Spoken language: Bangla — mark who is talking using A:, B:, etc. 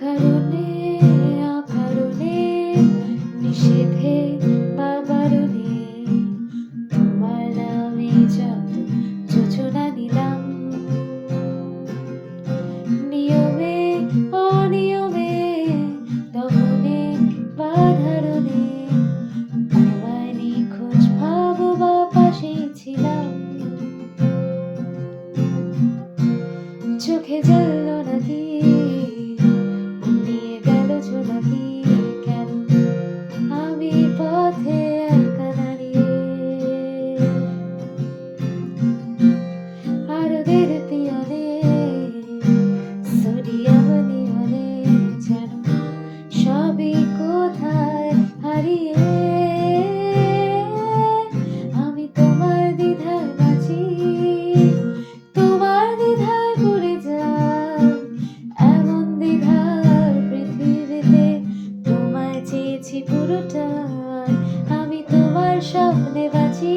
A: কারণে অকারণে নিষেধে বা বারণে তোমার নামে যত যোজনা নিলাম, নিয়মে অনিয়মে দমনে বা ধারণে তোমায় নিখোঁজ ভাবো বা পাশেই ছিলাম। চোখে জ্বললো নাকি নিয়ে গেল ঝোলাকি, কেন আমি পথে একা দাঁড়িয়ে আরোদের পিয়নে সোডিয়াম নিয়নে যেন সবই কোথায় হারিয়ে আমি তোমার দ্বিধায় বাঁচি, তোমার দ্বিধায় পড়ে যাই, এমন দ্বিধার পৃথিবীতে তোমায় চেয়েছি পুরোটাই, আমি তোমার স্বপ্নে বাঁচি।